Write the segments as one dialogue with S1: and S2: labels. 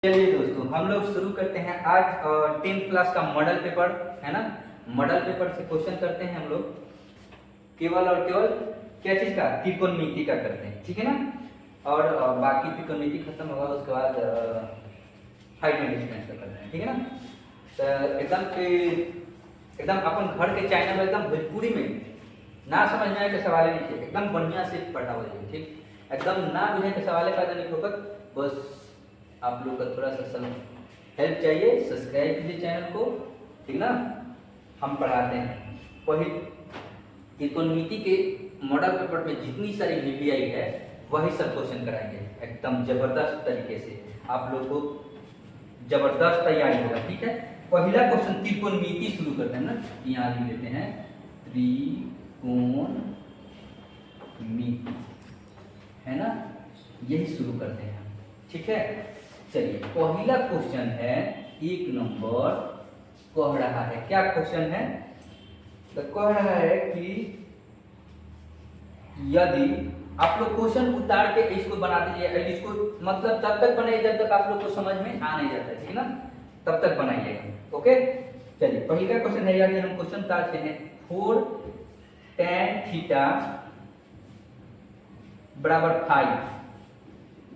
S1: चलिए दोस्तों, हम लोग शुरू करते हैं आज 10th क्लास का मॉडल पेपर, है ना। मॉडल पेपर से क्वेश्चन करते हैं हम लोग, केवल और केवल क्या चीज का, त्रिकोणमिति का करते हैं, ठीक है ना। और बाकी त्रिकोणमिति खत्म होगा उसके बाद हाइट एंड डिस्टेंस का करते हैं, ठीक है ना। तो एकदम अपन घर के चैनल में एकदम भोजपुरी में ना समझ में आए के सवाल नहीं चाहिए, एकदम बढ़िया से पढ़ा हो जाए, ठीक। एकदम ना बुझे के सवाल पैदा नहीं होगा, बस आप लोग का थोड़ा सा हेल्प चाहिए। सब्सक्राइब कीजिए चैनल को, ठीक ना। हम पढ़ाते हैं वही त्रिकोणमिति के मॉडल पेपर में जितनी सारी वीवीआई है वही सब क्वेश्चन कराएंगे, एकदम जबरदस्त तरीके से। आप लोग को जबरदस्त तैयारी होगा, ठीक है। पहला क्वेश्चन त्रिकोणमिति शुरू करते हैं ना, यहाँ लिख देते हैं त्रिकोणमिति, है ना। यही शुरू करते हैं, ठीक है। चलिए पहला क्वेश्चन है 1 नंबर, कह रहा है क्या क्वेश्चन है, तो कह रहा है कि यदि आप लोग क्वेश्चन उतार के इसको बना दीजिए, इसको मतलब तब तक बनाइए जब तक आप लोग को समझ में आ नहीं जाता है, ठीक है ना, तब तक बनाइएगा, ओके। चलिए पहला क्वेश्चन है, यदि हम क्वेश्चन उतारते हैं 4 tan थीटा बराबर 5,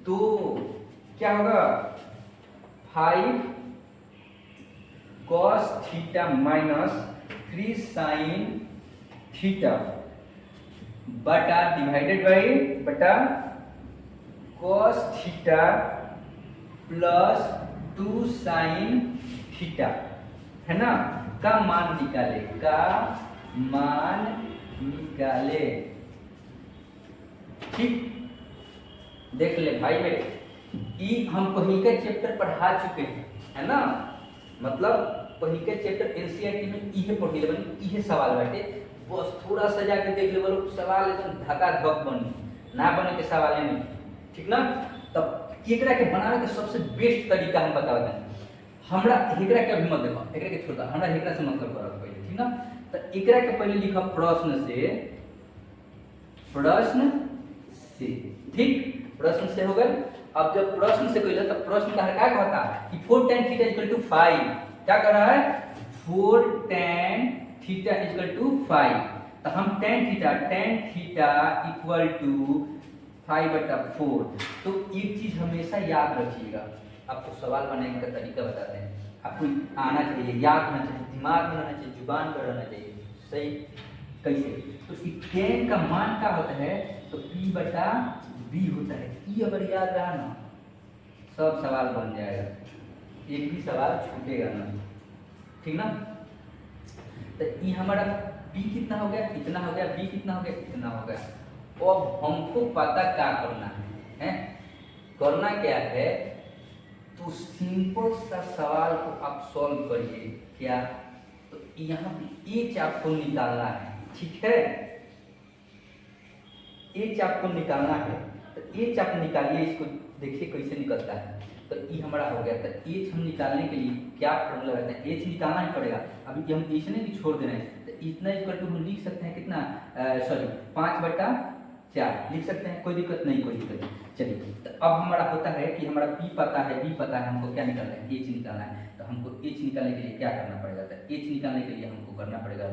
S1: तो क्या होगा 5 cos theta minus 3 sin theta बटा डिवाइडेड बाई बटा cos theta plus 2 sin theta, है ना। का मान निकाले, का मान निकाले, ठीक। देख ले भाई मेरे, ई हम पहिके चैप्टर पढ़ा चुके हैं, है ना। मतलब पहिके चैप्टर एनसीईआरटी में इहे पढ़ी लेबन, इहे सवाल बाटे, बस थोड़ा सा जाके देख ले बोलो, सवाल एकदम धका धक बनी, ना बने के सवाल है नहीं, ठीक ना। तब एकरा के बनाने के सबसे बेस्ट तरीका हम बता दें। हमरा एकरा के अभी मत देखो, एकरा के छोड़, हमरा एकरा से मतलब करब पहले, ठीक ना। तो एकरा के पहले लिखा प्रश्न से, प्रश्न से, ठीक। प्रश्न से हो गए। अब जब प्रश्न से कोई तब प्रश्न का क्या कहता है कि 4 tan थीटा इक्वल टू 5, क्या कर रहा है 4 tan थीटा इक्वल टू 5, तो हम tan थीटा इक्वल टू 5/4। तो एक चीज हमेशा याद रखिएगा, आपको सवाल बनाने का तरीका बताते हैं, आपको आना चाहिए, याद होना चाहिए, दिमाग में रहना चाहिए, जुबान पर रहना चाहिए, सही। कैसे, तो tan का मान क्या होता है, तो P/B होता है। ई अगर याद रहा ना, सब सवाल बन जाएगा, एक भी सवाल छूटेगा ना, ठीक ना। तो ई हमारा B कितना हो गया, इतना हो गया, B कितना हो गया, इतना हो गया। अब हमको पता क्या करना है, करना क्या है, तो सिंपल सा सवाल को आप सॉल्व करिए। क्या, तो यहाँ पे एच आपको निकालना है, ठीक है। एच आपको निकालना है, तो एच आप निकालिए, इसको देखिए कैसे निकलता है। तो ये हमारा हो गया, तो एच हम निकालने के लिए क्या फॉर्मूला रहता है, एच निकालना ही पड़ेगा। अभी हम इसने भी छोड़ दे रहे हैं, तो इतना इक्वल टू हम लिख सकते हैं कितना, सॉरी 5/4 लिख सकते हैं, कोई दिक्कत नहीं, कोई दिक्कत नहीं। चलिए तो अब हमारा होता है कि हमारा पी पता है, बी पता है, हमको क्या निकालना है, एच निकालना है। तो हमको एच निकालने के लिए क्या करना पड़ेगा, तो एच निकालने के लिए हमको करना पड़ेगा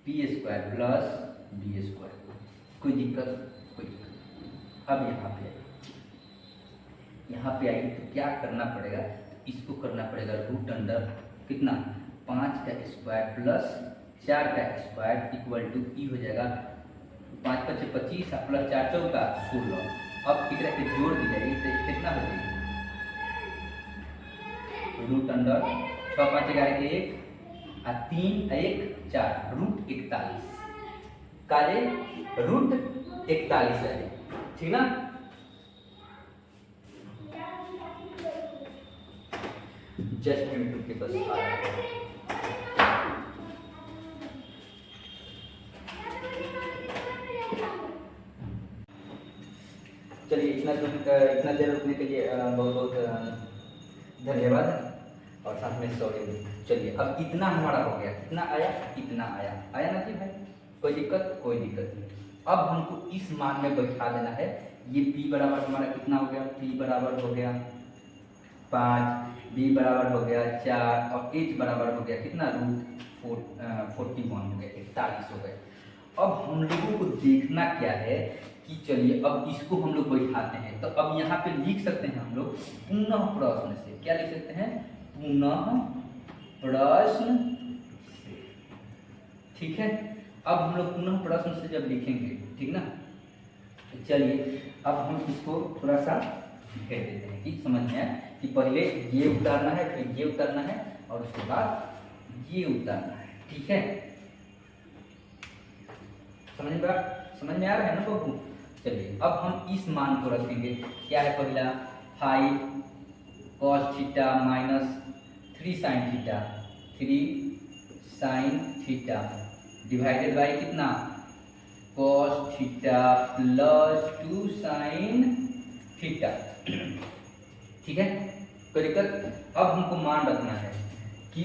S1: √p² प्लस b²। कोई दिक्कत, कोई दिक्कत। अब यहाँ पे आइए तो क्या करना पड़ेगा, इसको करना पड़ेगा √, कितना 5² प्लस 4² इक्वल टू ई हो जाएगा 5×5 = 25 प्लस 4×4 = 16। अब एकरा के जोड़ दी जाएगी तो कितना हो जाएगी, √, 6 5 11 के 1 और 3 1 4, √41 काले √41 है, ठीक ना। जस्ट मिनट के बस चलिए, इतना देर रुकने के लिए बहुत बहुत धन्यवाद, और साथ में सॉरी। चलिए अब इतना हमारा हो गया, कितना आया, इतना आया ना जी भाई, कोई दिक्कत, कोई दिक्कत नहीं। अब हमको इस मान में बैठा देना है, ये p बराबर हमारा कितना हो गया, p बराबर हो गया 5, बी बराबर हो गया 4 और एच बराबर हो गया कितना √41 हो गया, 41 हो गए। अब हम लोगों को देखना क्या है कि चलिए अब इसको हम लोग बैठाते हैं। तो अब यहाँ पे लिख सकते हैं हम लोग पुनः प्रश्न से। क्या लिख सकते हैं? पुनः प्रश्न से। ठीक है, अब हम लोग पुनः प्रश्न से जब लिखेंगे, ठीक ना, तो चलिए अब हम इसको थोड़ा सा घेर देते हैं कि समझ में आए कि पहले ये उतारना है, फिर ये उतारना है और उसके बाद ये उतारना है। ठीक है, समझ में आ रहा है ना बबू? चलिए अब हम इस मान को रखेंगे। क्या है पहला? 5 cos theta minus 3 sin theta, 3 sin theta divided by कितना? cos theta plus 2 sin theta. ठीक है, करेक्ट। अब हमको मान रखना है कि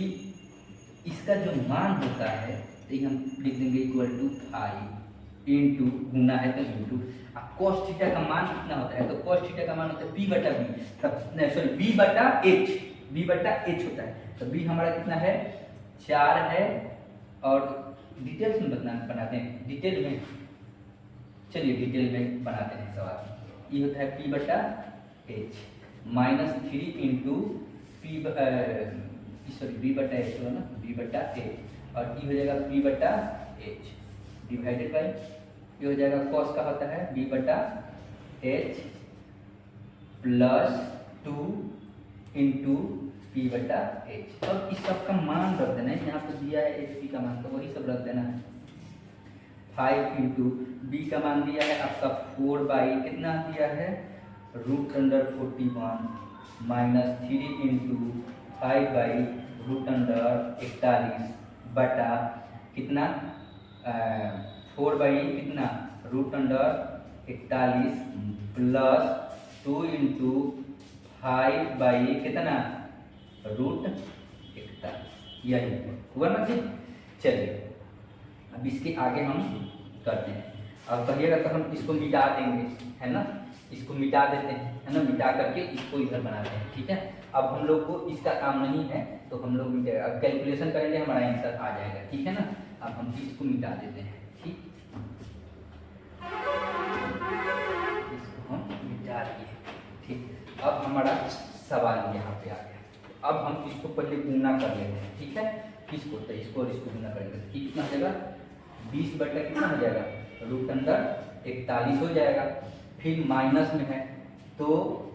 S1: इसका जो मान होता है तो हम लिख देंगे इक्वल टू 5 इंटू, गुना है तो इंटू, cos थीटा का मान कितना होता है? तो cos थीटा का मान होता है b बटा b, सॉरी b बटा h होता है। तो b हमारा कितना है? 4 है। और डिटेल्स में बनाते हैं, डिटेल में, चलिए डिटेल में बनाते हैं सवाल। ये होता है p बटा h माइनस 3 इंटू b बटा h हो ना, b बटा h, और ये हो जाएगा p बटा h डिवाइडेड बाई, ये हो जाएगा cos का होता है b बटा h प्लस 2 इंटू p बटा h। अब इस सब का मान रख देना है, यहाँ पे दिया है h p का मान, तो वही सब रख देना है। 5 इंटू b का मान दिया है आपका 4 बाई कितना दिया है? √41 माइनस 3 इंटू 5 बाई √41 बटा कितना 4 बाई कितना √41 प्लस 2 इंटू 5 बाई कितना √41, यही हुआ ना जी। चलिए अब इसके आगे हम करते हैं। अब कहिएगा तो हम इसको मिटा देंगे, है ना, इसको मिटा देते हैं, है ना, मिटा करके इसको इधर बनाते हैं। ठीक है, अब हम लोग को इसका काम नहीं है तो हम लोग अब कैलकुलेशन करेंगे, हमारा आंसर आ जाएगा। ठीक है ना, अब हम इसको मिटा देते हैं। ठीक, इसको हम मिटा दिए। ठीक, अब हमारा सवाल यहाँ पे आ गया। अब हम इसको पहले गुना कर लेते हैं। ठीक है, किसको? तो इसको और इसको गुना करेंगे तो कितना हो जाएगा? 20 बटा कितना हो जाएगा? √41 हो जाएगा। फिर माइनस में है तो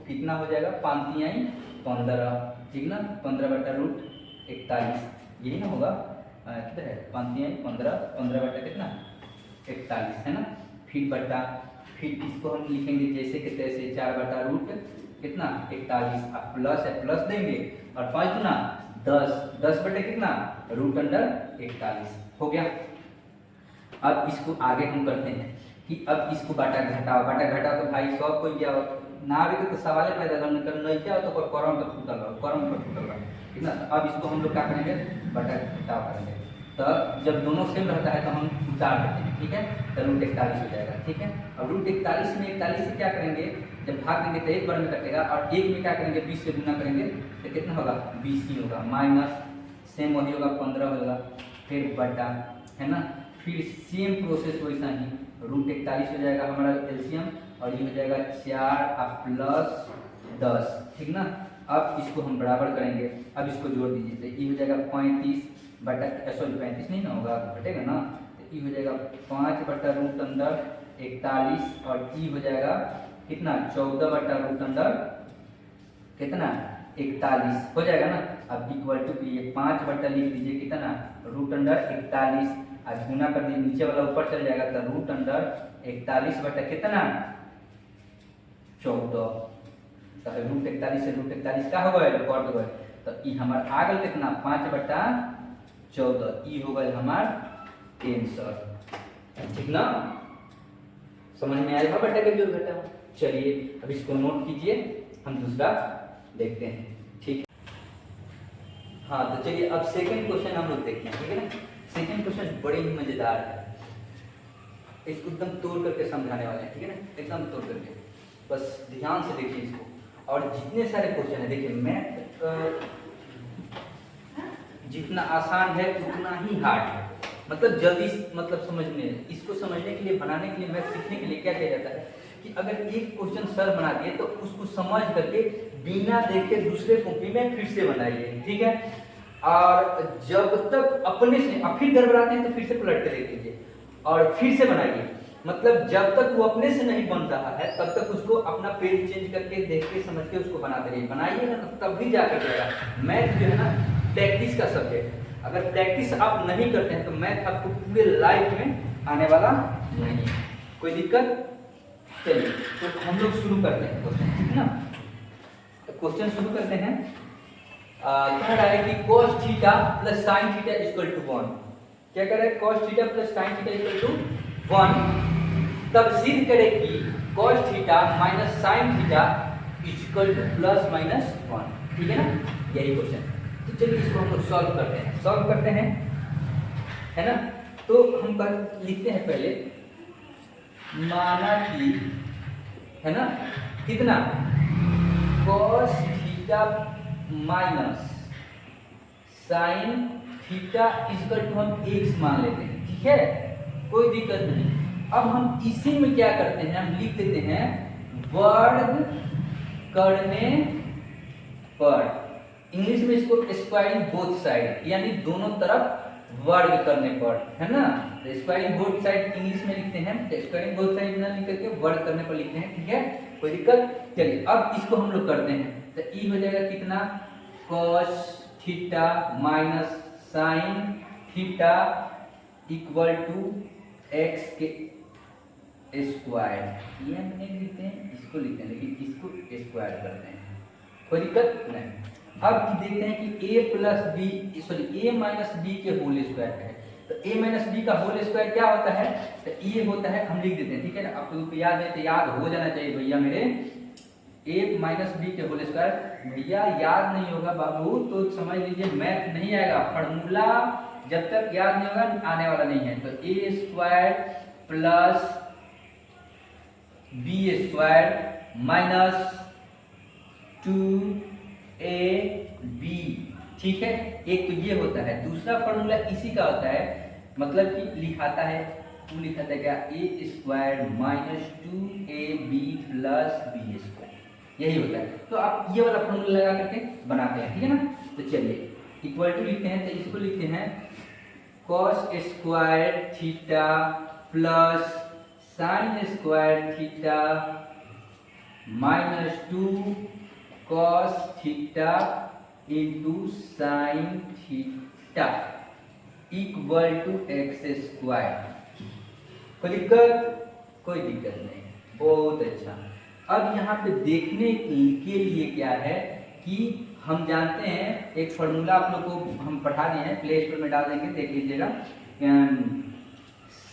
S1: कितना हो जाएगा? 5 तिहाई 15, ठीक ना, 15 बटा √41, यही ना होगा, कितना है? 5 तिहाई 15, 15 बटा कितना 41, है ना। फिर बटा, फिर इसको हम लिखेंगे जैसे कि तैसे 4 बटा कितना 41, अब प्लस है प्लस देंगे और 5 गुना 10, 10 बटे कितना √41 हो गया। अब इसको आगे हम करते हैं कि अब इसको बाटा घटाओ तो भाई सब कोई क्या ना भी तो सवाल पैदा करने कर नहीं क्या तो करम पर फूटल, ठीक ना। तो अब इसको हम लोग क्या करेंगे? बाटा घटाओ करेंगे। तो जब दोनों सेम रहता है तो हम उतार देते हैं। ठीक है, तो √41 हो जाएगा। ठीक है, अब √41 में 41 से क्या करेंगे? जब भाग देंगे तो एक बार में कटेगा और एक में क्या करेंगे? 20 से गुना करेंगे तो कितना होगा? 20 ही होगा। माइनस सेम वही होगा 15 होगा, फिर बटा, है ना। फिर सेम प्रोसेस वैसा ही √41 हो जाएगा हमारा एलसीएम और ये हो जाएगा 4 प्लस 10, ठीक ना। अब इसको हम बराबर करेंगे, अब इसको जोड़ दीजिए तो ये हो जाएगा 35 बटा, सॉरी 35 नहीं ना होगा, घटेगा ना, तो ये हो जाएगा 5 बटा √41 और ये हो जाएगा कितना 14 बटा कितना 41 हो जाएगा ना। अब इक्वल टू ये 5 बटा लिख दीजिए कितना √41, आज गुना कर दीजिए, नीचे वाला ऊपर चल जाएगा तो √41 बटा कितना 14, तो √41 से √41 का हो गए कट गए, तो ये हमार आ गए कितना 5 बटा 14, ये हो गए हमार आंसर। ठीक ना, समझ में आएगा बटा के जो घटा। चलिए अब इसको नोट कीजिए, हम दूसरा देखते हैं। ठीक, हाँ तो चलिए अब सेकंड क्वेश्चन हम लोग देखते हैं। ठीक है ना, सेकंड क्वेश्चन बड़े ही मजेदार है, इसको एकदम तोड़ करके समझाने वाले हैं। ठीक है ना, एकदम तोड़ करके, बस ध्यान से देखिए इसको। और जितने सारे क्वेश्चन है, देखिए मैथ जितना आसान है उतना ही हार्ड है, मतलब जल्दी मतलब समझने, इसको समझने के लिए, बनाने के लिए, मैथ सीखने के लिए क्या किया जाता है कि अगर एक क्वेश्चन सर बना दिए तो उसको समझ करके बिना देखे दूसरे कॉपी में फिर से बनाइए, ठीक है। और जब तक अपने से फिर गड़बड़ाते हैं तो फिर से पलट कर देख लीजिए और फिर से बनाइए, मतलब जब तक वो अपने से नहीं बन रहा है तब तक उसको अपना पेज चेंज करके देख के समझ के उसको बनाते रहिए, बनाइए ना तब भी जाकर जाएगा। मैथ जो है ना प्रैक्टिस का सब्जेक्ट, अगर प्रैक्टिस आप नहीं करते हैं तो मैथ आपको पूरे लाइफ में आने वाला नहीं है। कोई दिक्कत? चलिए तो हम लोग शुरू करते हैं क्वेश्चन, ठीक है ना। क्वेश्चन शुरू करते हैं। कह रहा है कि cos theta plus sin theta equal to 1। क्या कह रहा है? cos theta plus sin theta equal to 1। तब सिद्ध करें कि cos theta minus sin theta equal to plus minus 1, ठीक है ना, यही क्वेश्चन। तो चलिए इसको हम लोग सॉल्व करते हैं, है ना। तो हम लिखते हैं पहले, माना कि, है ना, कितना cos theta minus sin theta equal to हम x मान लेते हैं, ठीक है, कोई दिक्कत नहीं। अब हम इसी में क्या करते हैं, हम लिख देते हैं वर्ग करने पर, इंग्लिश में इसको स्क्वायरिंग बोथ साइड, यानी दोनों तरफ वर्ग करने पर, है ना। तो स्क्वायरिंग बोथ साइड इंग्लिश में लिखते हैं, तो स्क्वायरिंग बोथ साइड ना लिख करके वर्ग करने पर लिखते हैं, ठीक है, कोई दिक्कत? चलिए अब इसको हम लोग करते हैं, तो ई हो जाएगा कितना, cos theta minus sin theta equal to x के स्क्वायर, ये हम नहीं लिखते हैं, इसको लिखते हैं, लेकिन इसको स्क्वायर करते हैं, कोई दिक्कत नहीं। अब देखते हैं कि a plus B, sorry a minus B के होल स्क्वायर है, तो a माइनस बी का होल स्क्वायर क्या होता है, तो ये होता है, हम लिख देते हैं, ठीक है ना। आप लोगों को याद है तो याद हो जाना चाहिए भैया मेरे, a माइनस बी के होल स्क्वायर। भैया याद नहीं होगा बाबू तो समझ लीजिए मैथ नहीं आएगा, फॉर्मूला जब तक याद नहीं होगा आने वाला नहीं है। तो a square plus B square minus 2ab, ठीक है, एक तो ये होता है। दूसरा फॉर्मूला इसी का होता है, मतलब कि लिखाता है, तू लिखाता है क्या, a square minus 2ab plus B square, यही होता है। तो आप ये वाला फॉर्मूला लगा करके बनाते हैं, ठीक है ना। तो चलिए इक्वल टू लिखते हैं, तो इसको लिखते हैं cos square theta plus sin square theta minus 2 cos theta into sin theta equal to x square. कोई दिक्कत? कोई दिक्कत नहीं, बहुत अच्छा। अब यहाँ पे देखने के लिए क्या है कि हम जानते हैं एक फॉर्मूला आप लोग को हम पढ़ा दिए हैं, प्ले स्टोर में डाल देंगे, देख लीजिएगा,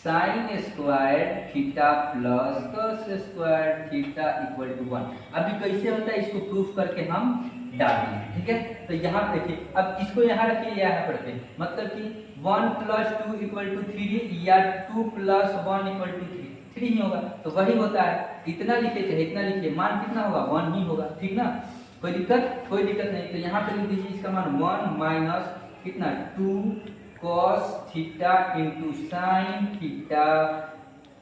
S1: sin square theta plus cos square theta equal to 1। अभी कैसे होता है इसको प्रूफ करके हम डाल देंगे, ठीक है। तो यहाँ देखिए, अब इसको यहाँ रखिए, यहाँ पर पे, मतलब कि 1 प्लस 2 इक्वल टू 3 या 2 प्लस 1 इक्वल टू 3 ही होगा, तो वही होता है। इतना लिखे चाहे इतना लिखिए, मान कितना होगा, 1 ही होगा, ठीक ना, कोई दिक्कत? कोई दिक्कत नहीं। तो यहाँ पे लिख दीजिए इसका मान 1 माइनस कितना 2 cos theta into sin theta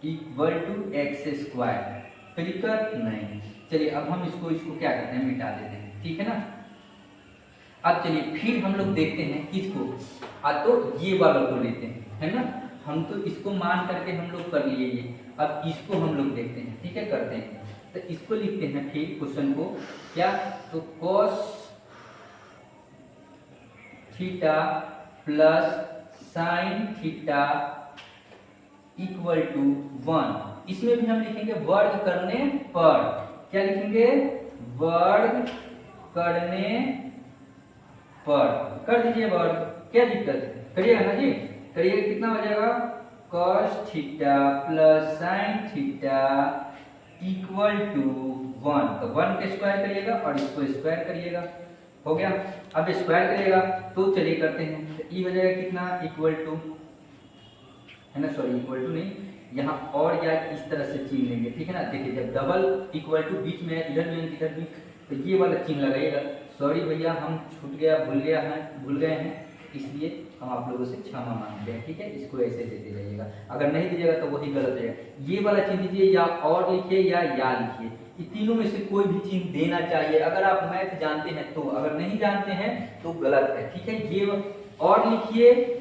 S1: equal to x square, कोई दिक्कत नहीं। चलिए अब हम इसको क्या करते हैं, मिटा देते हैं, ठीक है ना। अब चलिए फिर हम लोग देखते हैं किसको, तो ये वाला को लेते हैं, है ना। हम तो इसको मान करके हम लोग कर लिए ये, अब इसको हम लोग देखते हैं, ठीक है, करते हैं। तो इसको लिखते हैं फिर क्वेश्चन को क्या, तो cos theta plus sin theta equal to 1। इसमें भी हम लिखेंगे वर्ग करने पर, क्या लिखेंगे, वर्ग करने पर, कर दीजिए वर्ग, क्या दिक्कत, करिएगा ना जी, करिएगा, कितना हो जाएगा, cos theta plus sin theta equal to 1। तो 1 के स्क्वायर करिएगा और इसको स्क्वायर करिएगा, हो गया। अब स्क्वायर करिएगा तो चलिए करते हैं, तो ई हो जाएगा कितना, इक्वल टू, है ना, सॉरी इक्वल टू नहीं, यहाँ और या इस तरह से चीन लेंगे, ठीक है ना। देखिए जब डबल इक्वल टू बीच में इधर भी इधर भी, तो ये वाला चिन्ह लगाइएगा। सॉरी भैया, हम भूल गए हैं, इसलिए हम आप लोगों से क्षमा मांगते हैं, ठीक है। इसको ऐसे देते रहिएगा, अगर नहीं दीजिएगा तो वही गलत है। ये वाला चिन्ह दीजिए, या और लिखिए या लिखिए, ये तीनों में से कोई भी चिन्ह देना चाहिए अगर आप मैथ जानते हैं तो, अगर नहीं जानते हैं तो गलत है, ठीक है। ये और लिखिए,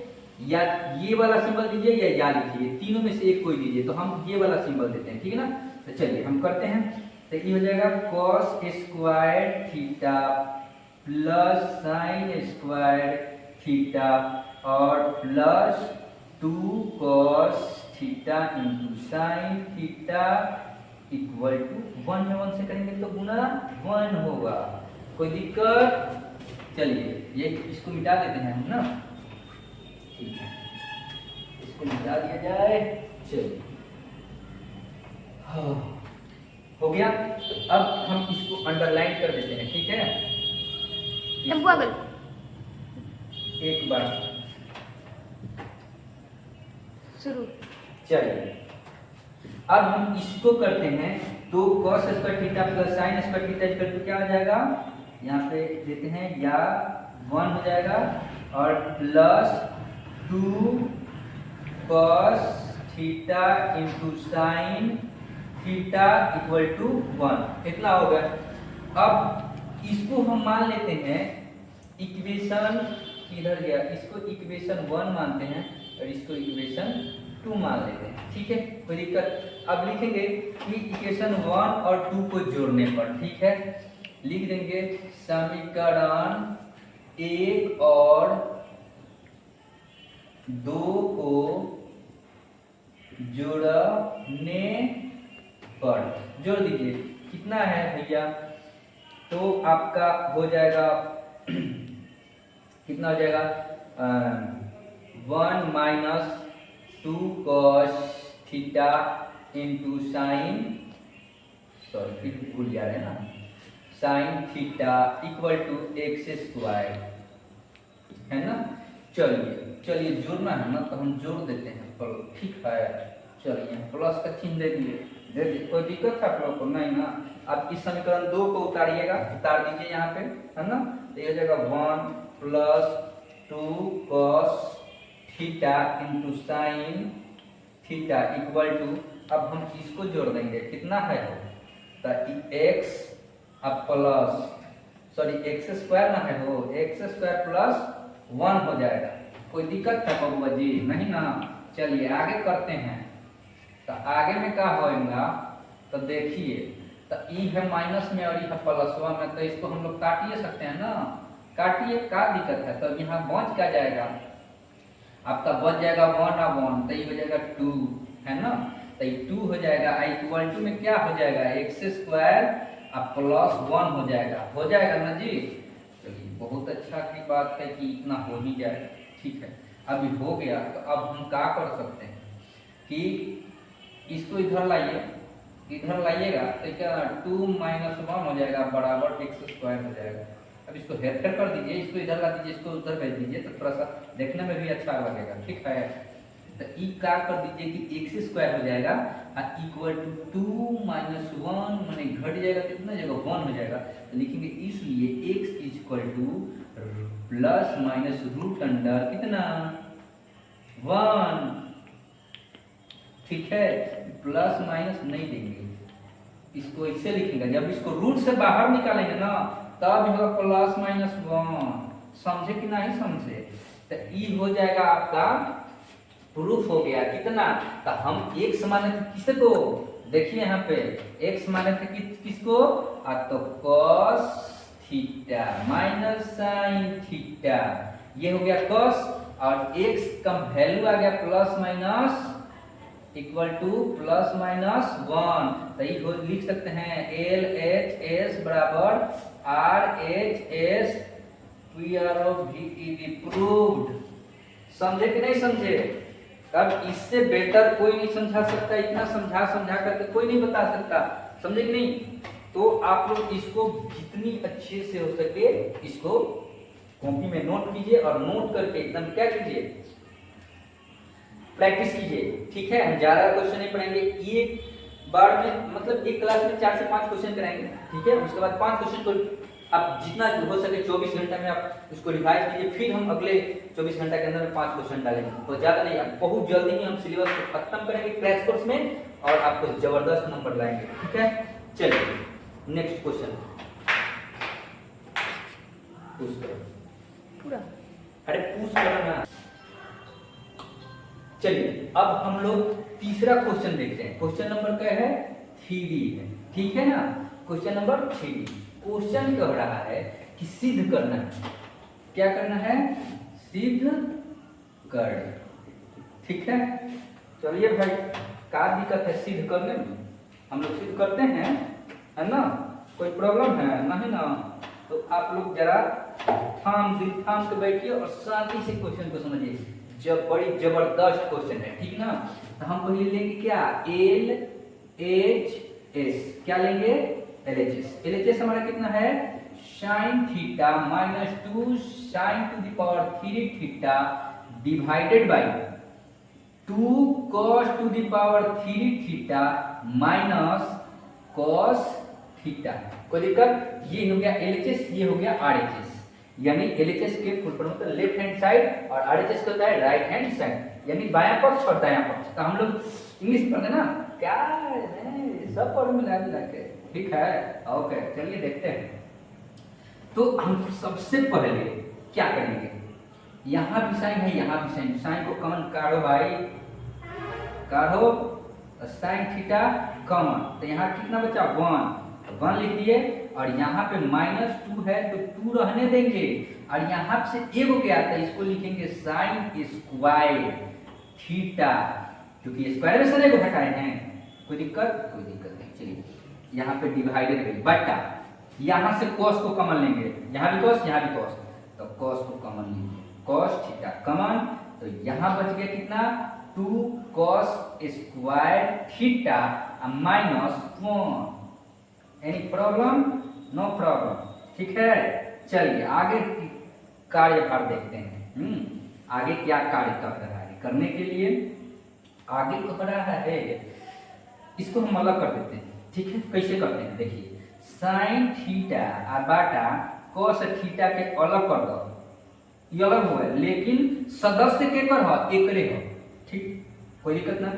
S1: या ये वाला सिंबल दीजिए या लिखिए, तीनों में से एक कोई दीजिए। तो हम ये वाला सिंबल देते हैं, ठीक है ना। तो चलिए हम करते हैं। तो ये हो जाएगा cos square theta plus sine square theta और plus 2 cos theta into sine theta equal to 1 में 1 से करेंगे तो गुना 1 होगा। कोई दिक्कत? चलिए ये इसको मिटा देते हैं हम ना, ठीक है, इसको मिटा दिया जाए। चलिए हो गया। अब हम इसको अंडरलाइन कर देते हैं, ठीक है। एक बार
S2: शुरू।
S1: चलिए अब हम इसको करते हैं, तो cos square theta plus sine square theta equal to क्या हो जाएगा, यहाँ पे देते हैं या 1 हो जाएगा और plus 2 cos theta into sine theta equal to 1, इतना हो गया। अब इसको हम मान लेते हैं इक्वेशन, किधर गया, इसको इक्वेशन 1 मानते हैं और इसको इक्वेशन 2 मान लेते हैं, ठीक है, कोई दिक्कत। अब लिखेंगे कि इक्वेशन 1 और 2 को जोड़ने पर, ठीक है, लिख देंगे समीकरण 1 और 2 को जोड़ने पर, जोड़ दीजिए, कितना है भैया, तो आपका हो जाएगा कितना हो जाएगा 1 minus 2 cos theta into sine, sorry फिर भूल जा रहे हैं ना, sine theta equal to X square, है ना। चलिए जोड़ना है ना, तो हम जोड़ देते हैं, ठीक है। चलिए प्लस का चिन्ह दे दिए, कोई दिक्कत है आप लोग को? नहीं ना। अब इस समीकरण 2 को उतारिएगा, उतार दीजिए यहाँ पे, है ना। तो ये हो जाएगा 1 plus 2 cos theta into sine theta equal to, अब हम इसको जोड़ देंगे, कितना है तो x, अब प्लस, सॉरी एक्स स्क्वायर ना है हो, एक्स स्क्वायर प्लस 1 हो जाएगा। कोई दिक्कत है बबुआ जी? नहीं ना। चलिए आगे करते हैं, तो आगे में क्या होगा, तो देखिए, तो ई है माइनस में और ई है प्लस में, तो इसको हम लोग काटिए सकते हैं ना, काटिए, क्या दिक्कत है। तो यहाँ बच क्या जाएगा, आपका बच जाएगा 1 और 1, तो ये हो जाएगा 2, है ना। तो ये 2 हो जाएगा, इक्वल टू में क्या हो जाएगा, एक्स स्क्वायर अब प्लस 1 हो जाएगा ना जी। चलिए बहुत अच्छा की बात है कि इतना हो ही जाएगा, ठीक है। अभी हो गया, तो अब हम क्या कर सकते हैं कि इसको इधर लाइएगा, तो क्या 2 माइनस 1 हो जाएगा बराबर एक्स स्क्वायर हो जाएगा। अब इसको हेरफेर कर दीजिए, इसको इधर ला दीजिए, इसको उधर भेज दीजिए, तो थोड़ा सा देखने में भी अच्छा लगेगा, ठीक है। तो ई क्या कर दीजिए कि एक्स स्क्वायर हो जाएगा और इक्वल टू 2 माइनस 1 माने घट जाएगा, कितना जगह 1 हो जाएगा, तो लिखेंगे इसलिए x equal to plus minus root under कितना 1, ठीक है। प्लस माइनस नहीं देंगे, इसको ऐसे लिखेंगे, जब इसको रूट से बाहर निकालेंगे ना तब होगा प्लस माइनस 1, समझे कि नहीं समझे। तो ई हो जाएगा आपका प्रूफ हो गया, कितना, तो हम x माने थे किसको, देखिए यहाँ पे x माने थे किसको, तो cos theta minus sine theta, ये हो गया cos, और x का वैल्यू आ गया plus minus equal to plus minus 1, तो ये हो लिख सकते हैं LHS बराबर RHS प्रूव्ड, समझे कि नहीं समझे। अब इससे बेटर कोई नहीं समझा सकता, इतना समझा करके कोई नहीं बता सकता, समझे कि नहीं। तो आप लोग इसको जितनी अच्छे से हो सके इसको कॉपी में नोट कीजिए और नोट करके एकदम क्या कीजिए, प्रैक्टिस कीजिए, ठीक है। हम ज्यादा क्वेश्चन नहीं पढ़ेंगे, ये बार में मतलब एक क्लास में 4 से 5 क्वेश्चन कराएंगे, ठीक है। उसके बाद 5 क्वेश्चन को आप जितना हो सके 24 घंटा में आप उसको रिवाइज कीजिए, फिर हम अगले 24 घंटा के अंदर 5 क्वेश्चन डालेंगे। तो ज़्यादा नहीं, बहुत जल्दी ही हम सिलेबस को खत्म करेंगे क्रैश कोर्स में और आपको जबरदस्त नंबर लाएंगे, ठीक है। चलिए नेक्स्ट क्वेश्चन पूछ करो पूरा, अरे पूछ करो ना। चलिए अब हम लोग तीसरा क्वेश्चन देखते हैं। क्वेश्चन नंबर क्या है? 3 है, ठीक है ना। क्वेश्चन नंबर 3, क्वेश्चन कह रहा है कि सिद्ध करना है। क्या करना है? सिद्ध कर, ठीक है। चलिए भाई, क्या दिक्कत है सिद्ध करने में? हम लोग सिद्ध करते हैं, है ना। कोई प्रॉब्लम है? नहीं ना। तो आप लोग जरा थाम के बैठिए और शांति से क्वेश्चन को समझिए। जब बड़ी जबरदस्त क्वेश्चन है, ठीक ना। तो हम पहले लेंगे क्या? LHS। क्या लेंगे? LHS। LHS हमारा कितना है? sin theta minus 2 sin to the power 3 theta divided by 2 cos to the power 3 theta minus cos theta. कोई दिक्कत? ये हो गया LHS, ये हो गया RHS। यानी LHS के फुल फॉर्म होता है लेफ्ट हैंड साइड और RHS का होता है राइट हैंड साइड, यानी बायां पक्ष और दायां पक्ष। तो हम लोग इंग्लिश पढ़ते ना, क्या है सब पढ़ मिला के, ठीक है। ओके चलिए देखते हैं। तो हम सबसे पहले क्या करेंगे? यहाँ भी साइन है, यहाँ भी साइन, साइन को कॉमन काढ़ो भाई, काढ़ो। साइन थीटा कॉमन, तो यहाँ कितना बचा? 1 लिख दिए। और यहाँ पे -2 है तो 2 रहने देंगे। और यहाँ से एक हो गया था, इसको लिखेंगे साइन स्क्वायर थीटा, क्योंकि स्क्वायर में से एक हटाए हैं। कोई दिक्कत? कोई दिक्कत नहीं। चलिए यहाँ पे डिवाइडेड है बटा, यहाँ से cos को कॉमन लेंगे, यहाँ भी cos, यहाँ भी cos, तो cos को कॉमन लेंगे, cos थीटा कॉमन। तो यहाँ बच गया कितना? 2 cos square theta minus 1। Any problem? No problem, ठीक है। चलिए आगे कार्यभार देखते हैं। आगे क्या कार्य कर रहा है? करने के लिए आगे कह रहा है, इसको हम अलग कर देते हैं, ठीक है। कैसे करते हैं देखिए, साइन थीटा और बाटा cos थीटा के अलग कर दो, ये अलग हुआ, लेकिन सदस्य के कर हो एकरे हो, ठीक, कोई दिक्कत ना।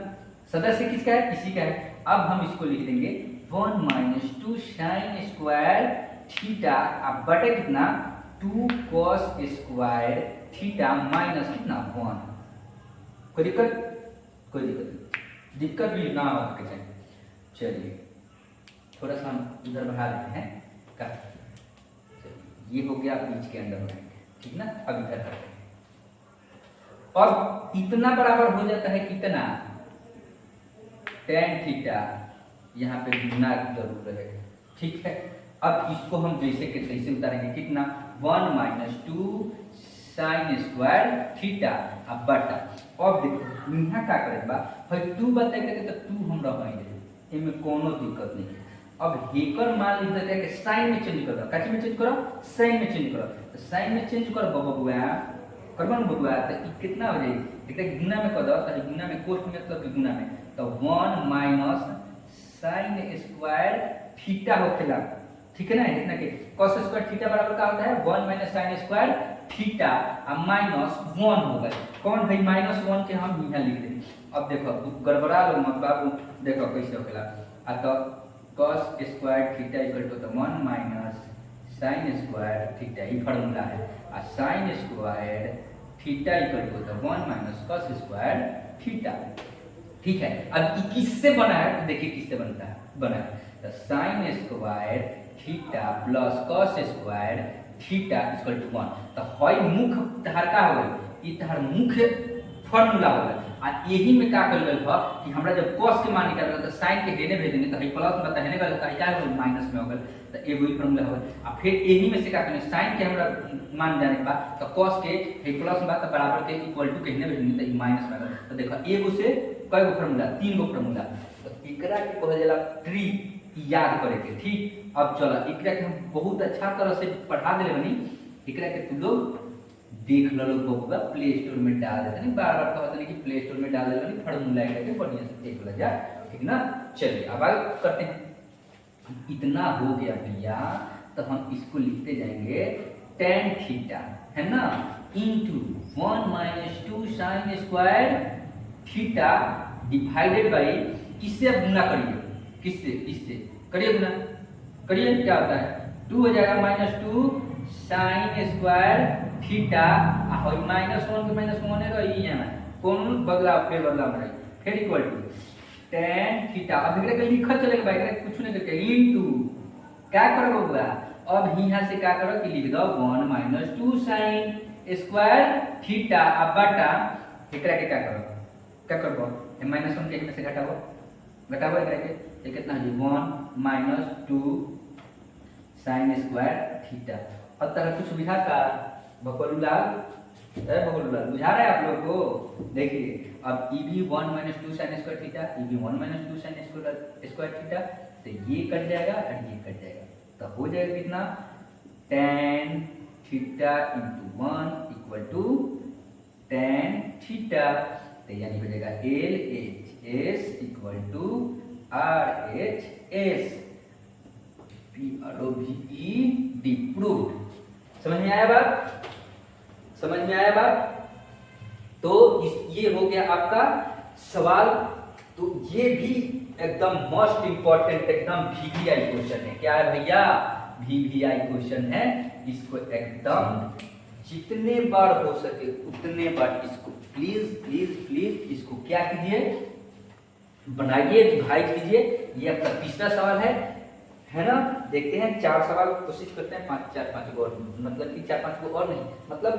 S1: सदस्य किसका है? किसी का है। अब हम इसको लिख देंगे 1 - 2 sin स्क्वायर थीटा अब बटे कितना? 2 cos स्क्वायर थीटा माइनस कितना? 1। कोई दिक्कत? कोई दिक्कत नहीं, दिक्कत भी ना हो सके। चलिए थोड़ा सा हम इधर बढ़ा देते हैं का, ये हो गया बीच के अंदर में, ठीक ना। अब इधर करते हैं और इतना बराबर हो जाता है कितना? tan थीटा, यहाँ पे गुना जरूर रहेगा, ठीक है। अब इसको हम जैसे के तैसे उतारेंगे, कितना? 1 - 2 sin स्क्वायर थीटा अब बटा। अब देखो यहाँ क्या करेगा भाई, 2 बताएंगे तो 2 हम रहेंगे, इनमें कोनो दिक्कत नहीं है। अब हेकर मान लिख देते हैं कि साइन में चेंज कर दो, काची में चेंज करो? साइन में चेंज करो। तो साइन में चेंज करो बबुआ, करबन बबुआ, तो ये कितना हो जाएगी? एकटा गुना में कर दो, तो गुना में कोष्ठ में मतलब गुना में, तो 1 माइनस साइन स्क्वायर थीटा होखेला, ठीक है ना। इतना के cos स्क्वायर थीटा बराबर का होता है 1 माइनस साइन स्क्वायर थीटा और माइनस 1 हो गया। कौन है -1 के? हम यहाँ लिख देंगे। अब देखो गड़बड़ा लो मत बाबू, देखो कैसे होखेला। आ तो cos square theta equal to 1 minus sine square theta, ये फार्मूला है। और sine square theta equal to 1 minus cos square theta, ठीक है। अब ये किससे बना है? तो देखिए किससे बनता है, बना है तो sine square theta plus cos square theta equal to 1। तो हई मुख्य तहर का हो गई, ये तहर मुख्य फार्मूला हो गया। आ यही में का कर गल ह कि हमरा जब cos के मान निकालल तो sin के हेने भेज देंगे, तो हई प्लस में हेने गल तो क्या हो माइनस में हो गल, तो एगो ही फार्मूला हो गया। आ फिर यही में से का करने sin के हमरा मान जाने के बाद तो cos के हई प्लस में तो बराबर के इक्वल टू के हेने भेज देंगे, तो माइनस में गल। तो देखो एगो से कई गो फार्मूला? 3 गो फार्मूला। तो एकरा के कहल जाला ट्री, याद करे के, ठीक। अब चलो एकरा के हम बहुत अच्छा तरह से पढ़ा देले बनी, एकरा के तू लोग देख लो बबुआ, प्ले स्टोर में डाल देते नहीं, बार बार कहते नहीं कि प्ले स्टोर में डाल देते नहीं, फार्मूला एकरा के बढ़िया से देख लो जा, ठीक ना। चलिए अब आगे करते हैं। इतना हो गया भैया, तो हम इसको लिखते जाएंगे tan थीटा, है ना, into 1 minus 2 sign square theta divided by, इससे अब गुना करिए, किससे, इससे करिए गुना, करिए, क्या होता है 2 हो जाएगा minus 2 sign square theta, minus 1 के माइनस 1 है, कौन बदलाव, फिर बदलाव में फिर इक्वल टू tan थीटा। अब एकरा के लिखत चलेगा भाई, एकरा कुछ नहीं करके इनटू क्या करो बबुआ, अब यहां से क्या करो कि लिख दो 1 माइनस 2 sin स्क्वायर थीटा, अब बटा एकरा के क्या करो, क्या करबो, माइनस 1 के में से घटाओ, घटाओ एकरा के, ये कितना है 1 माइनस 2 sin स्क्वायर थीटा। अब तरह कुछ सुविधा का बकलूलाल, बकलूलाल बुझा रहा है आप लोग को। देखिए अब ई भी 1 माइनस 2 साइन स्क्वायर थीटा, ई भी 1 माइनस 2 साइन स्क्वायर थीटा, तो ये कट जाएगा और ये कट जाएगा, तो हो जाएगा कितना tan theta into 1 equal to tan theta, तो यानी हो जाएगा L H S equal to R H S P R O V E D, proved. समझ में आया बात, समझ में आया बात। तो ये हो गया आपका सवाल। तो ये भी एकदम मोस्ट इंपॉर्टेंट, एकदम वीवीआई क्वेश्चन है। क्या है भैया, वीवीआई क्वेश्चन है। इसको एकदम जितने बार हो सके उतने बार इसको प्लीज प्लीज प्लीज इसको क्या कीजिए, बनाइए, डिवाइड कीजिए। ये आपका तीसरा सवाल है ना। देखते हैं 4 सवाल कोशिश करते हैं, 5 और, मतलब कि 4-5 को और नहीं, मतलब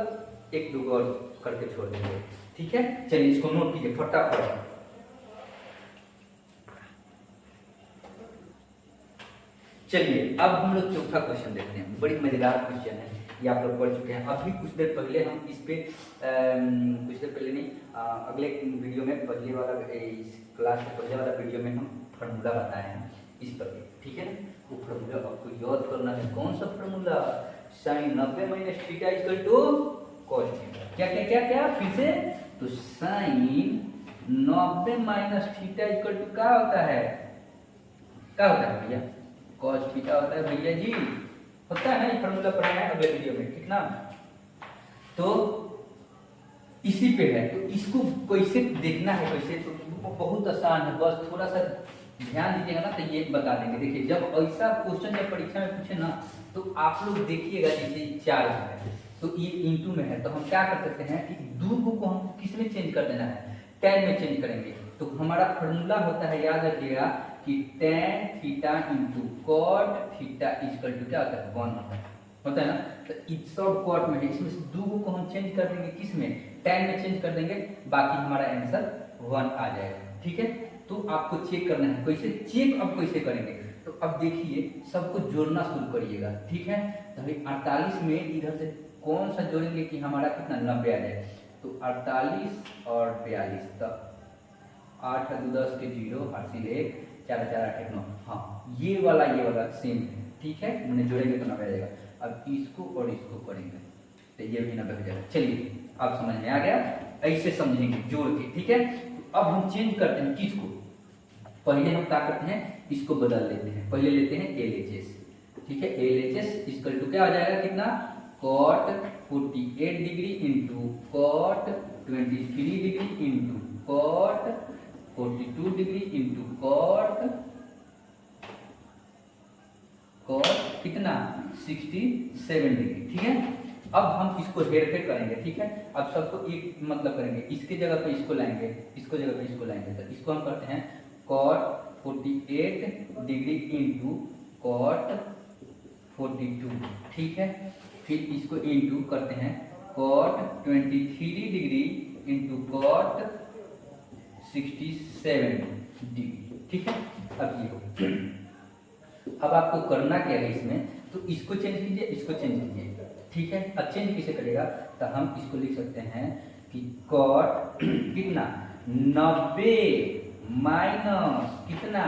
S1: 1-2 और करके छोड़ देंगे, ठीक है। चलिए इसको नोट कीजिए फटाफट। चलिए अब हम लोग चौथा क्वेश्चन देखते हैं, बड़ी मजेदार क्वेश्चन है, ये आप लोग पढ़ चुके हैं। अभी कुछ देर पहले हम इस पे कुछ देर पहले नहीं, अगले वीडियो में, पहले वाला इस क्लास के पहले वाला वीडियो में हम फार्मूला बताए हैं इस पर, ठीक है। वो फार्मूला आपको याद करना है, कौन सा formula, sin 90 minus theta equal to cos theta. क्या क्या क्या क्या फिर से, तो sin 90 minus theta equal to क्या होता है, क्या होता है भैया, cos थीटा होता है भैया जी, होता है ना, फार्मूला पढ़ाया है अगले वीडियो में, ठीक ना। तो इसी पे है, तो इसको कैसे देखना है, कैसे, तो बहुत आसान है, बस थोड़ा सा ध्यान दीजिएगा ना, तो ये बता देंगे। देखिए जब ऐसा क्वेश्चन जब परीक्षा में पूछे ना, तो आप लोग देखिएगा, जैसे 4 है तो ये इंटू में है, तो हम क्या कर सकते हैं कि 2 को हम किस में चेंज कर देना है, tan में चेंज करेंगे। तो हमारा फॉर्मूला होता है, याद रखिएगा कि tan theta into cot theta equal to क्या होता है 1 होता है ना। तो इस सब cot में है, इसमें से 2 को हम चेंज कर देंगे, किस में, tan में चेंज कर देंगे, बाकी हमारा आंसर 1 आ जाएगा, ठीक है। तो आपको चेक करना है, कैसे चेक अब कैसे करेंगे, तो अब देखिए सबको जोड़ना शुरू करिएगा, ठीक है। तो अभी 48 में इधर से कौन सा जोड़ेंगे कि हमारा कितना 90 आ जाए, तो 48 और 42, तब 8 2 10 के 0 हासिल 1 4 4 8 9, हाँ ये वाला सेम है, ठीक है। मैंने जोड़ेंगे तो 90 आ जाएगा। अब इसको और इसको करेंगे तो ये भी 90 हो जाएगा। चलिए अब समझ में आ गया, ऐसे समझेंगे जोड़ के, ठीक है। अब हम चेंज करते हैं किसको, पहले हम क्या करते हैं, इसको बदल लेते हैं, पहले लेते हैं LHS, ठीक है। LHS इक्वल टू क्या हो जाएगा, कितना, cot 48 degree into cot 23 degree into cot 42 degree into cot कितना 67 डिग्री, ठीक है। अब हम इसको हेर फेर करेंगे, ठीक है। अब सबको एक मतलब करेंगे, इसके जगह पे इसको लाएंगे, इसको जगह पे इसको लाएंगे, तो इसको हम करते हैं cot 48 डिग्री इंटू cot 42, ठीक है। फिर इसको इंटू करते हैं cot 23 degree into cot 67 degree, ठीक है। अब ये हो, अब आपको करना क्या है इसमें, तो इसको चेंज कीजिए, इसको चेंज कीजिए, ठीक है। अब चेंज कैसे करेगा, तो हम इसको लिख सकते हैं कि cot कितना 90 माइनस कितना,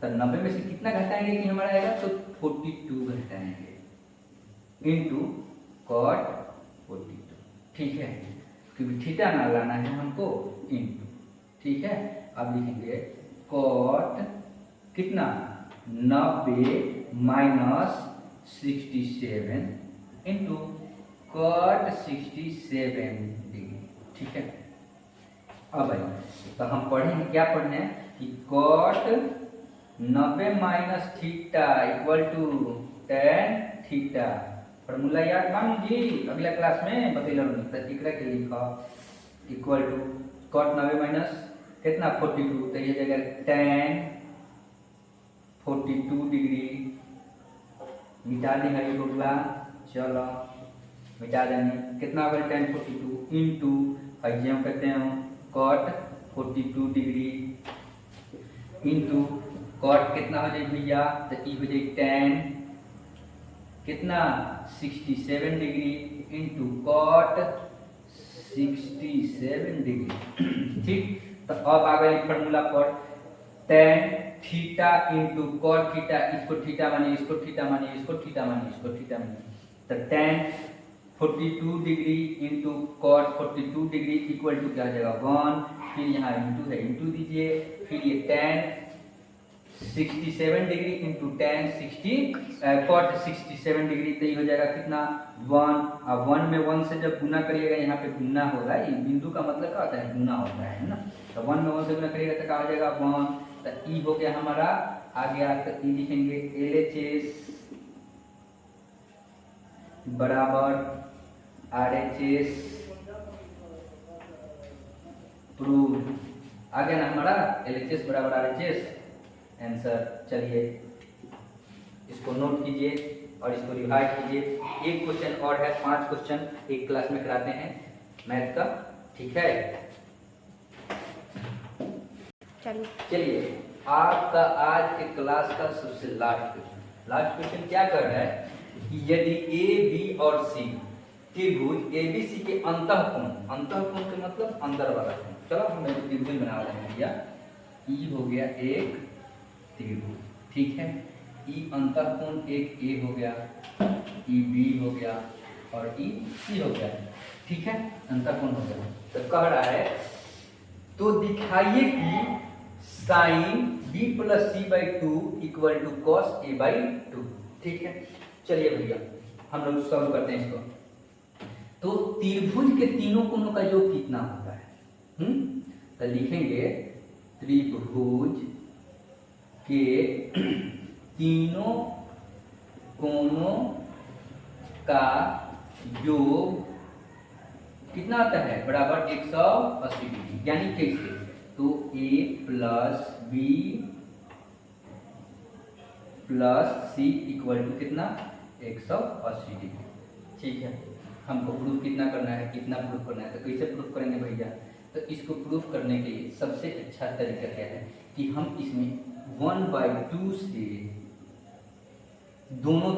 S1: तो 90 में से कितना घटाएंगे कि हमारा आएगा, तो 42 घटाएंगे इंटू cot 42, ठीक है, क्योंकि थीटा ना लाना है हमको, इंटू, ठीक है। अब लिखेंगे कॉट कितना 90 माइनस 67 इंटू कॉट 67 डिग्री। ठीक है, अब भाई तो हम पढ़े हैं, क्या पढ़े हैं कि cot 90 minus theta equal to tan theta. Formula याद मान जी अगला क्लास में बतेला तो एकरा के लिखा इक्वल टू कॉट 90 माइनस कितना 42, तो ये जगह tan 42 डिग्री मिटा देंगे ये बबुआ, चलो मिटा देंगे, कितना होगा tan 42 इंटू जो कहते हैं कॉट 42 डिग्री इंटू कॉट कितना हो जाए भैया, तो ये हो जाए tan कितना 67 डिग्री इंटू कॉट 67 डिग्री। ठीक, तो अब आ गई फॉर्मूला पर tan theta into cot theta, इसको थीटा मानिए, इसको थीटा मानिए, इसको थीटा मानिए, इसको थीटा मानिए, तो tan 42 degree into cot 42 degree equal to क्या हो जाएगा 1, फिर यहाँ इंटू है इंटू दीजिए, फिर ये tan 67 degree into tan 60 cot 67 degree, तो ये हो जाएगा कितना 1। अब 1 में 1 से जब गुना करिएगा, यहाँ पे गुना होगा, ये बिंदु का मतलब क्या होता है गुना होता है ना, तो 1 में 1 से गुना करिएगा तो क्या हो जाएगा 1, तो ई हो गया हमारा आ गया, तो ई लिखेंगे LHS बराबर RHS प्रूव, आ गया ना हमारा LHS बराबर RHS आंसर। चलिए इसको नोट कीजिए और इसको रिवाइज कीजिए। एक क्वेश्चन और है, 5 क्वेश्चन एक क्लास में कराते हैं मैथ का, ठीक है। चलिए आपका आज के क्लास का सबसे लास्ट क्वेश्चन क्या कर रहा है कि यदि ए बी और सी त्रिभुज ABC के अंतःकोण के मतलब अंदर वाला कोण, चलो हम त्रिभुज बना रहे हैं भैया, ई हो गया एक त्रिभुज, ठीक है, ई अंतःकोण एक ए हो गया, ई बी हो गया और ई सी हो गया, ठीक है, अंतःकोण हो गया। तो कह रहा है तो दिखाइए कि sine b plus C by 2 equal to cos a by 2, ठीक है। चलिए भैया हम लोग सॉल्व करते हैं इसको। तो त्रिभुज के तीनों कोणों का योग कितना होता है, तो लिखेंगे त्रिभुज के तीनों कोणों का योग कितना आता है बराबर 180 डिग्री, यानी कैसे, तो a plus B plus C equal to कितना 180 डिग्री, ठीक है। हमको प्रूफ कितना करना है, कितना प्रूफ करना है, तो कैसे प्रूफ करेंगे भैया, तो इसको प्रूफ करने के लिए सबसे अच्छा तरीका क्या है कि हम इसमें 1/2 से दोनों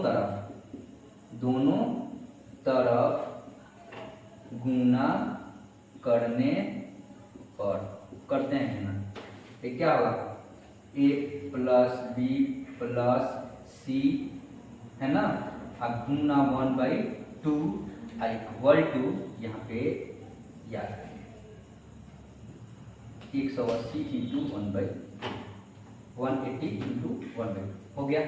S1: तरफ गुना करने पर करते हैं गुना, ये क्या होगा a प्लस बी प्लस सी है ना, अब गुना 1/2 इक्वल टू यहाँ पे याद करेंगे 180 इंटू 180 इंटू 1/2 हो गया।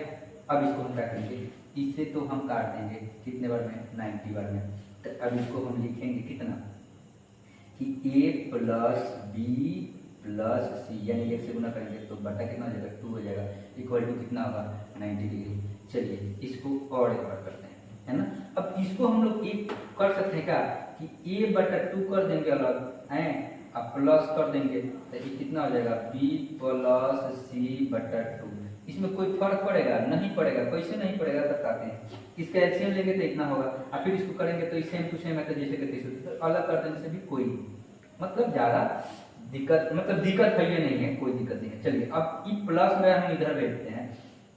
S1: अब इसको हम क्या करेंगे, इससे तो हम काट देंगे कितने बार में 90 बार में, तो अब इसको हम लिखेंगे कितना कि a प्लस बी प्लस सी, यानी 1 से गुना करेंगे तो बटा कितना हो जाएगा 2 हो जाएगा, इक्वल टू कितना होगा 90 डिग्री। चलिए इसको और एक बार करते हैं, है ना। अब इसको हम लोग एक कर सकते हैं क्या कि a/2 कर देंगे अलग हैं, अब प्लस कर देंगे तो ये कितना हो जाएगा b प्लस c/2, इसमें कोई फर्क पड़ेगा नहीं पड़ेगा, कैसे नहीं पड़ेगा बताते हैं। इसका एलसीएम लेंगे तो इतना होगा, और फिर इसको करेंगे तो सेम टू सेम है, तो जैसे कि तो अलग कर देने से भी कोई मतलब ज़्यादा दिक्कत है ये नहीं है, कोई दिक्कत नहीं है। चलिए अब ई प्लस में हम इधर भेजते हैं,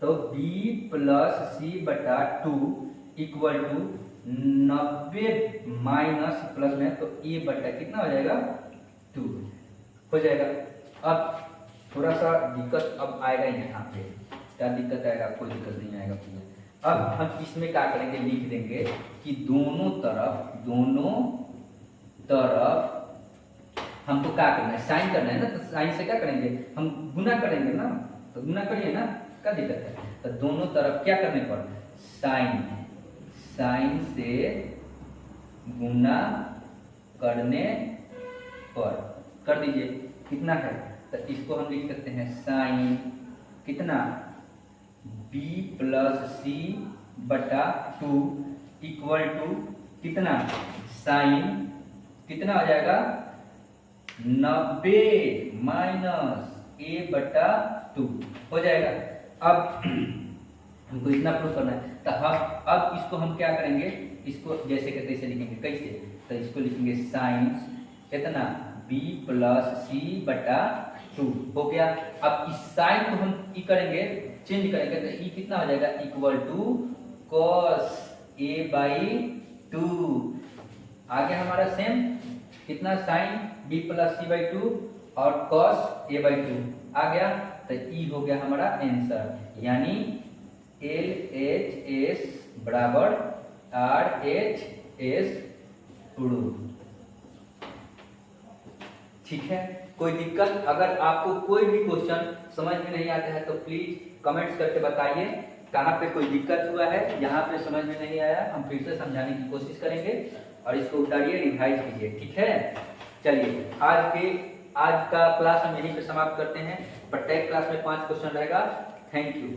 S1: तो b plus c/2 equal to 90 minus plus में तो a बटा कितना हो जाएगा 2 हो जाएगा। अब थोड़ा सा दिक्कत अब आएगा यहाँ पे, क्या दिक्कत आएगा, कोई दिक्कत नहीं आएगा भैया। अब हम इसमें क्या करेंगे, लिख देंगे कि दोनों तरफ हमको क्या करना है, साइन करना है ना, तो साइन से क्या करेंगे, हम गुना करेंगे ना, तो गुना करिए ना, क्या दिक्कत है। तो दोनों तरफ क्या करने पर, साइन, साइन से गुना करने पर कर दीजिए, कितना है, तो इसको हम लिख सकते हैं साइन कितना, b प्लस सी बटा 2 इक्वल टू कितना, साइन कितना हो जाएगा 90 माइनस a बटा 2 हो जाएगा। अब हमको इतना प्रूफ करना है, तो हम अब इसको हम क्या करेंगे, इसको जैसे कहते ऐसे लिखेंगे, कैसे, तो इसको लिखेंगे साइन कितना b प्लस सी बटा 2 हो गया। अब इस साइन को हम ई करेंगे, चेंज करेंगे, तो ई कितना हो जाएगा, equal to cos a by 2, आ गया हमारा सेम, कितना sine b plus C by 2 और cos a बाई 2 आ गया, तो ई हो गया हमारा आंसर, यानी LHS बराबर RHS प्रूफ। ठीक है, कोई दिक्कत, अगर आपको कोई भी क्वेश्चन समझ में नहीं आता है तो प्लीज कमेंट्स करके बताइए कहाँ पे कोई दिक्कत हुआ है, यहाँ पे समझ में नहीं आया हम फिर से समझाने की कोशिश करेंगे, और इसको उतारिए, रिवाइज कीजिए, ठीक है। चलिए आज का क्लास हम यहीं पे समाप्त करते हैं, प्रत्येक क्लास में 5 क्वेश्चन रहेगा। Thank you.